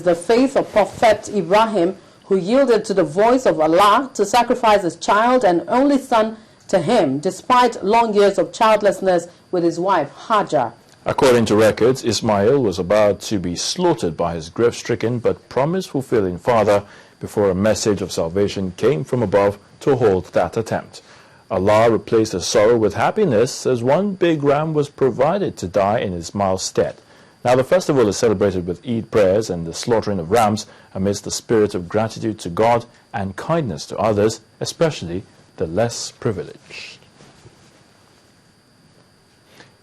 The faith of Prophet Ibrahim, who yielded to the voice of Allah to sacrifice his child and only son to him, despite long years of childlessness with his wife Hajar. According to records, Ismail was about to be slaughtered by his grief-stricken but promise-fulfilling father before a message of salvation came from above to halt that attempt. Allah replaced his sorrow with happiness as one big ram was provided to die in Ismail's stead. Now the festival is celebrated with Eid prayers and the slaughtering of rams amidst the spirit of gratitude to God and kindness to others, especially the less privileged.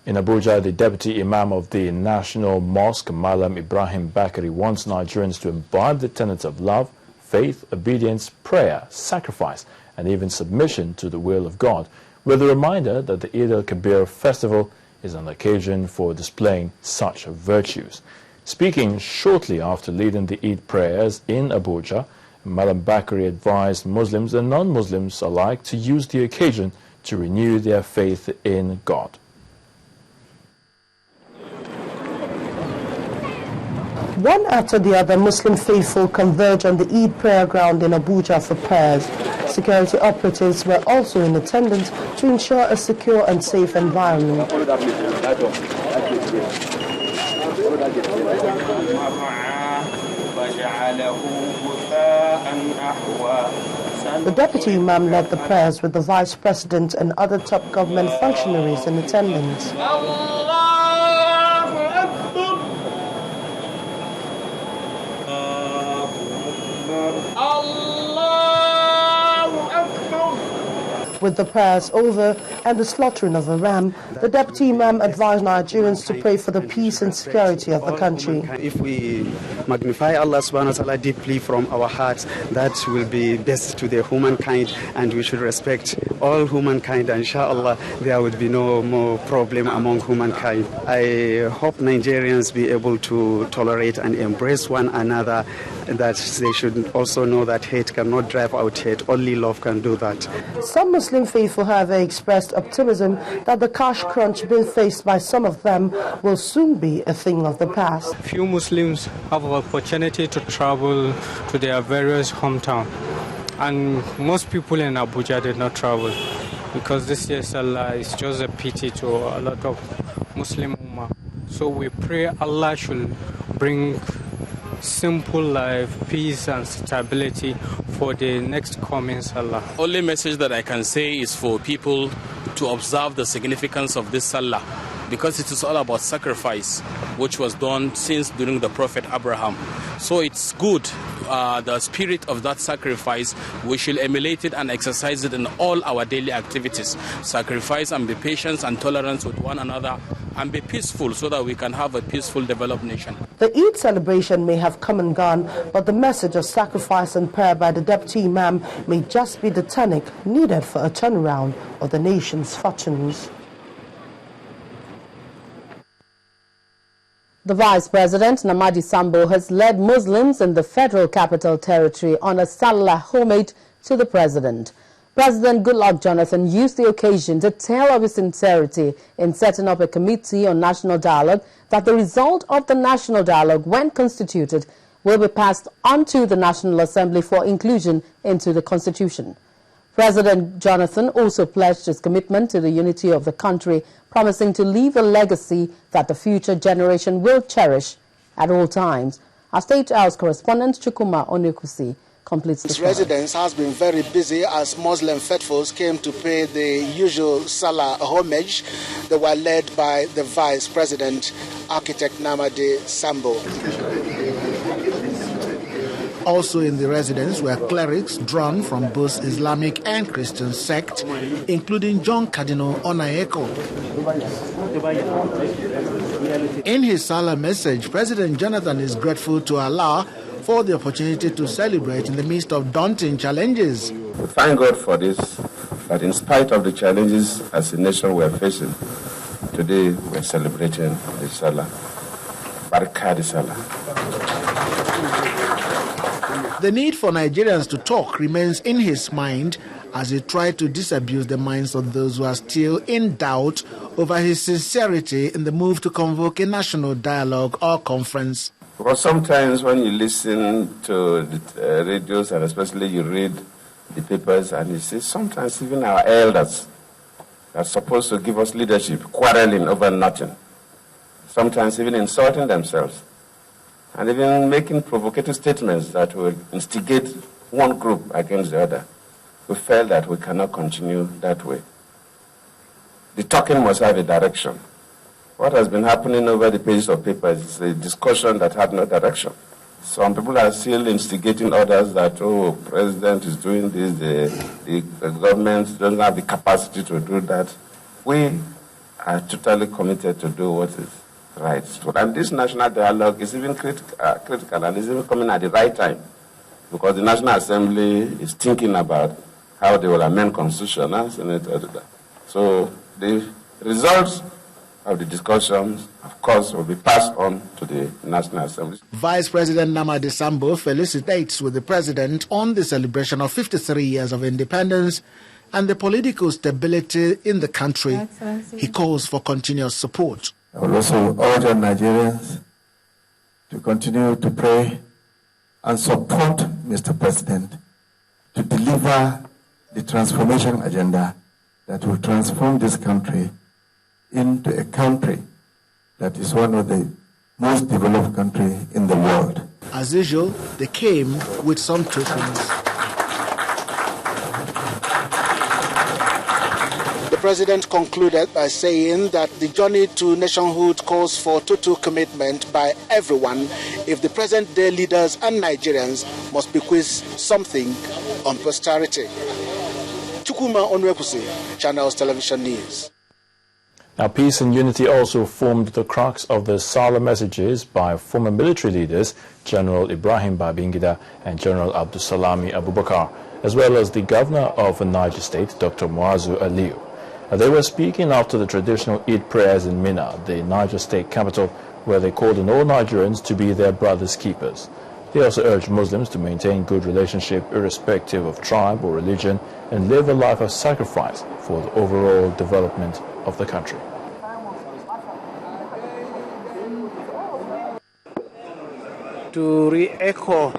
In Abuja, the Deputy Imam of the National Mosque, Malam Ibrahim Bakari, wants Nigerians to imbibe the tenets of love, faith, obedience, prayer, sacrifice, and even submission to the will of God, with a reminder that the Eid-El-Kabir festival is an occasion for displaying such virtues. Speaking shortly after leading the Eid prayers in Abuja, Malam Bakari advised Muslims and non-Muslims alike to use the occasion to renew their faith in God. One after the other, Muslim faithful converge on the Eid prayer ground in Abuja for prayers. Security operatives were also in attendance to ensure a secure and safe environment. The Deputy Imam led the prayers with the Vice President and other top government functionaries in attendance. With the prayers over and the slaughtering of a ram, the Deputy Imam advised Nigerians to pray for the peace and security of the country. If we magnify Allah subhanahu wa ta'ala deeply from our hearts, that will be best to the humankind, and we should respect all humankind, and inshallah there would be no more problem among humankind. I hope Nigerians be able to tolerate and embrace one another, that they should also know that hate cannot drive out hate, only love can do that. Some Muslim faithful, however, expressed optimism that the cash crunch being faced by some of them will soon be a thing of the past. Few Muslims have an opportunity to travel to their various hometown, and most people in Abuja did not travel because this year's Salah is just a pity to a lot of Muslim Ummah. So we pray Allah should bring simple life, peace and stability for the next coming Salah. Only message that I can say is for people to observe the significance of this Salah, because it is all about sacrifice, which was done since during the Prophet Abraham. So it's good, the spirit of that sacrifice, we should emulate it and exercise it in all our daily activities. Sacrifice and be patient and tolerant with one another, and be peaceful so that we can have a peaceful, developed nation. The Eid celebration may have come and gone, but the message of sacrifice and prayer by the Deputy Imam may just be the tonic needed for a turnaround of the nation's fortunes. The Vice President, Namadi Sambo, has led Muslims in the Federal Capital Territory on a Salah homage to the President. President Goodluck Jonathan used the occasion to tell of his sincerity in setting up a committee on national dialogue that the result of the national dialogue, when constituted, will be passed on to the National Assembly for inclusion into the Constitution. President Jonathan also pledged his commitment to the unity of the country, promising to leave a legacy that the future generation will cherish at all times. Our State House correspondent Chukuma Onekusi completes the His residence has been very busy as Muslim faithfuls came to pay the usual Salah homage. They were led by the Vice President, Architect Namadi Sambo. Also in the residence were clerics drawn from both Islamic and Christian sects, including John Cardinal Onayeko. In his Salah message, President Jonathan is grateful to Allah for the opportunity to celebrate in the midst of daunting challenges. We thank God for this, that in spite of the challenges as a nation we are facing, today we are celebrating the Salah. Barakah the Salah. The need for Nigerians to talk remains in his mind as he tried to disabuse the minds of those who are still in doubt over his sincerity in the move to convoke a national dialogue or conference. Because sometimes when you listen to the radios and especially you read the papers and you see sometimes even our elders are supposed to give us leadership, quarreling over nothing. Sometimes even insulting themselves and even making provocative statements that will instigate one group against the other. We felt that we cannot continue that way. The talking must have a direction. What has been happening over the pages of papers is a discussion that had no direction. Some people are still instigating others that, oh, president is doing this, the government doesn't have the capacity to do that. We are totally committed to do what is right. And this national dialogue is even critical and is even coming at the right time because the National Assembly is thinking about how they will amend Constitution and Senate. So the results of the discussions, of course, will be passed on to the National Assembly. Vice President Namadi Sambo felicitates with the President on the celebration of 53 years of independence and the political stability in the country. Excellency. He calls for continuous support. I will also urge Nigerians to continue to pray and support Mr. President to deliver the transformation agenda that will transform this country into a country that is one of the most developed countries in the world. As usual, they came with some tokens. The president concluded by saying that the journey to nationhood calls for total commitment by everyone if the present-day leaders and Nigerians must bequeath something on posterity. Chukuma Onwekusi, Channels Television News. Now, peace and unity also formed the crux of the Salah messages by former military leaders General Ibrahim Babangida and General Abdulsalami Abubakar, as well as the governor of Niger State, Dr. Muazu Aliyu. They were speaking after the traditional Eid prayers in Mina, the Niger State capital, where they called on all Nigerians to be their brothers' keepers. They also urged Muslims to maintain good relationship irrespective of tribe or religion and live a life of sacrifice for the overall development of the country. To re-echo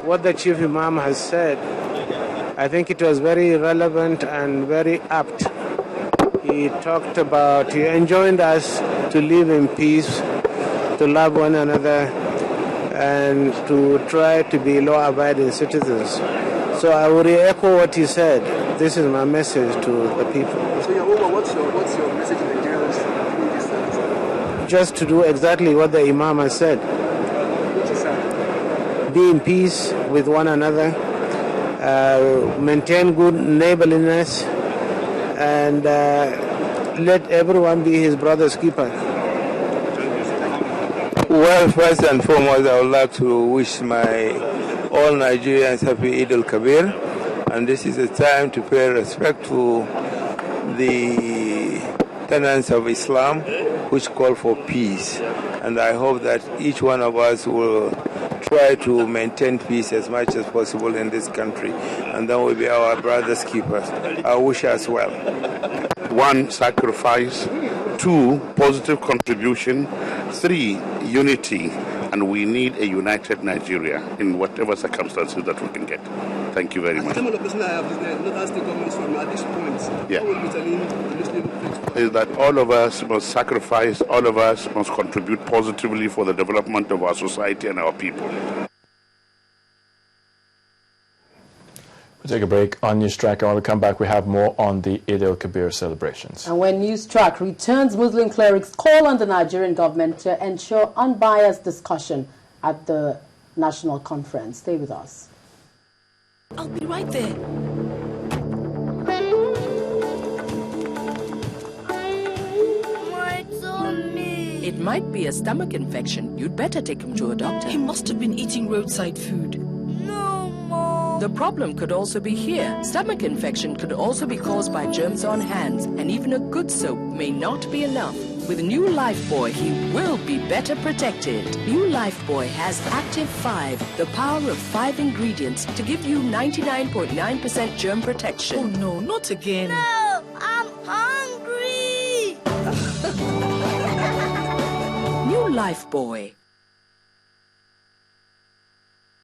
what the Chief Imam has said, I think it was very relevant and very apt. He talked about, he enjoined us to live in peace, to love one another, and to try to be law-abiding citizens. So I will re-echo what he said. This is my message to the people. So what's your message to Nigerians? Just to do exactly what the Imam has said. Be in peace with one another, maintain good neighborliness, and let everyone be his brother's keeper. Well, first and foremost, I would like to wish all Nigerians happy Eid-El-Kabir. And this is a time to pay respect to the tenets of Islam, which call for peace. And I hope that each one of us will try to maintain peace as much as possible in this country. And then we'll be our brothers' keepers. I wish us well. 1, sacrifice. 2, positive contribution. 3, unity. And we need a united Nigeria in whatever circumstances that we can get. Thank you very much. Is that all of us must sacrifice, all of us must contribute positively for the development of our society and our people. We'll take a break on News Track, and when we come back, we have more on the Eid-El-Kabir celebrations. And when News Track returns, Muslim clerics call on the Nigerian government to ensure unbiased discussion at the national conference. Stay with us. I'll be right there. It might be a stomach infection. You'd better take him to a doctor. He must have been eating roadside food. No, Mom. The problem could also be here. Stomach infection could also be caused by germs on hands, and even a good soap may not be enough. With New Lifebuoy, he will be better protected. New Lifebuoy has Active 5, the power of 5 ingredients to give you 99.9% germ protection. Oh no, not again. No, I'm hungry. New Lifebuoy.